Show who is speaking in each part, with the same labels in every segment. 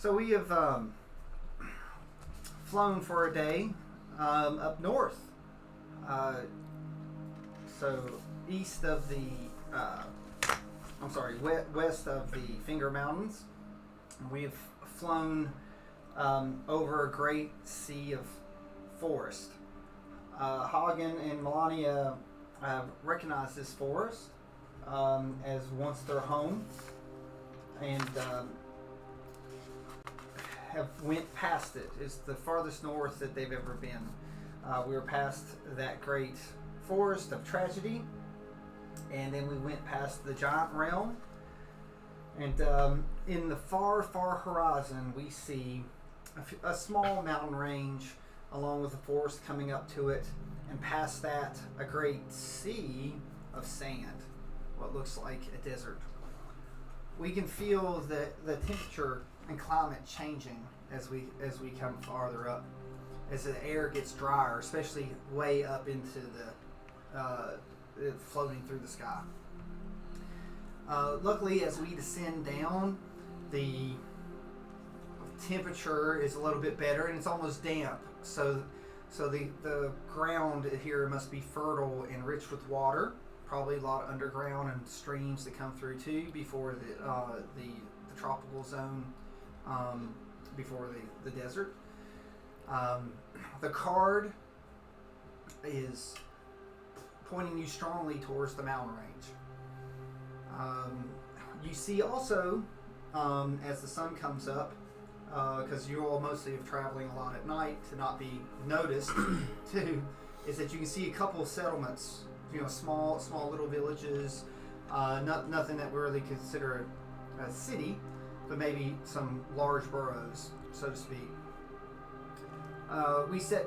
Speaker 1: So we have flown for a day up north. So east of the, west of the Finger Mountains. We've flown over a great sea of forest. Hagen and Melania recognize this forest as once their home, and have went past it. It's the farthest north that they've ever been. We were past that great forest of tragedy, and then we went past the giant realm, and in the far, far horizon we see a small mountain range along with the forest coming up to it, and past that a great sea of sand, what looks like a desert. We can feel the temperature and climate changing as we come farther up, as the air gets drier, especially way up into the floating through the sky. Luckily, as we descend down, the temperature is a little bit better, and it's almost damp. So the ground here must be fertile and rich with water. Probably a lot of underground and streams that come through too before the tropical zone, before the desert. The card is pointing you strongly towards the mountain range. You see also, as the sun comes up, because you're all mostly traveling a lot at night to not be noticed, too, is that you can see a couple of settlements, small little villages, nothing that we really consider a city, but maybe some large boroughs, so to speak. We set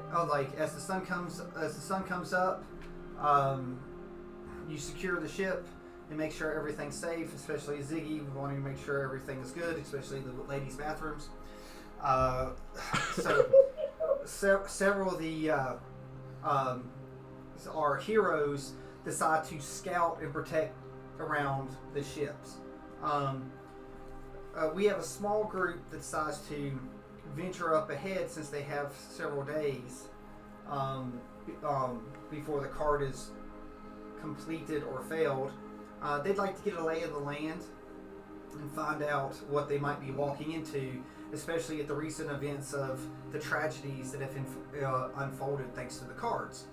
Speaker 1: as the sun comes up, you secure the ship and make sure everything's safe, especially Ziggy. We want to make sure everything is good, especially the ladies' bathrooms. Several of the our heroes decide to scout and protect around the ships. We have a small group that decides to venture up ahead, since they have several days before the card is completed or failed. They'd like to get a lay of the land and find out what they might be walking into, especially at the recent events of the tragedies that have unfolded thanks to the cards.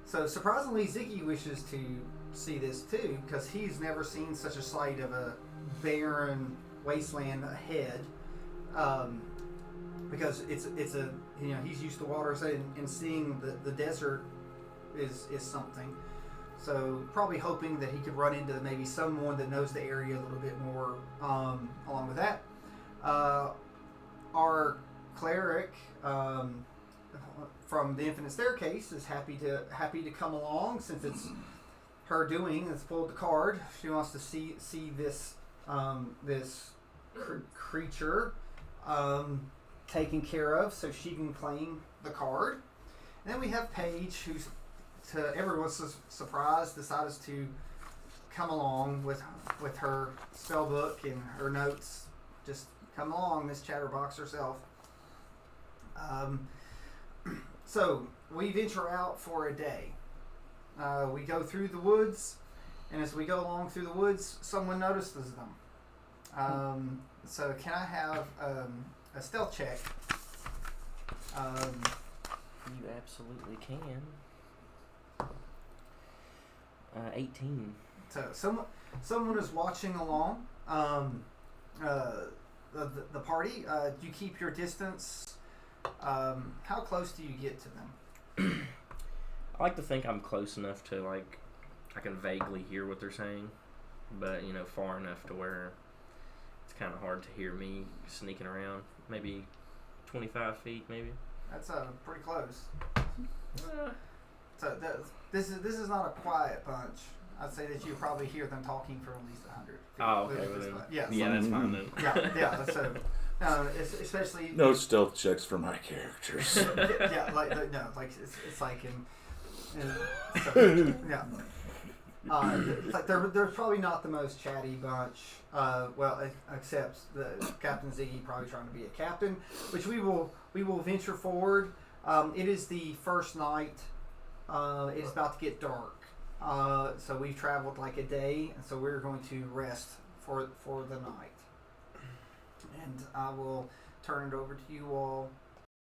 Speaker 1: So surprisingly, Ziggy wishes to see this too, because he's never seen such a sight of a barren wasteland ahead. Because it's a he's used to waters, and seeing the desert is something. So probably hoping that he could run into maybe someone that knows the area a little bit more. Along with that, our cleric from the Infinite Staircase is happy to come along, since it's her doing. It's pulled the card. She wants to see this creature taken care of, so she can claim the card. And then we have Paige, who's, to everyone's surprise, decides to come along with her spell book and her notes. Just come along, Miss Chatterbox herself. So we venture out for a day. We go through the woods, and as we go along through the woods, someone notices them. So can I have a stealth check?
Speaker 2: You absolutely can. 18.
Speaker 1: So someone is watching along the party. Do you keep your distance? How close do you get to them?
Speaker 2: I like to think I'm close enough to, I can vaguely hear what they're saying, but far enough to where it's kind of hard to hear me sneaking around. Maybe 25 feet, maybe.
Speaker 1: That's pretty close. So this is not a quiet bunch. I'd say that you probably hear them talking for at least 100 feet.
Speaker 2: Oh, okay. Well then,
Speaker 1: yeah,
Speaker 2: that's fine then.
Speaker 1: Yeah. So, especially
Speaker 3: no stealth checks for my characters.
Speaker 1: it's like in so, yeah. It's like they're probably not the most chatty bunch. Except the Captain Ziggy probably trying to be a captain, which we will venture forward. It is the first night. It's about to get dark. So we've traveled like a day, and so we're going to rest for the night. And I will turn it over to you all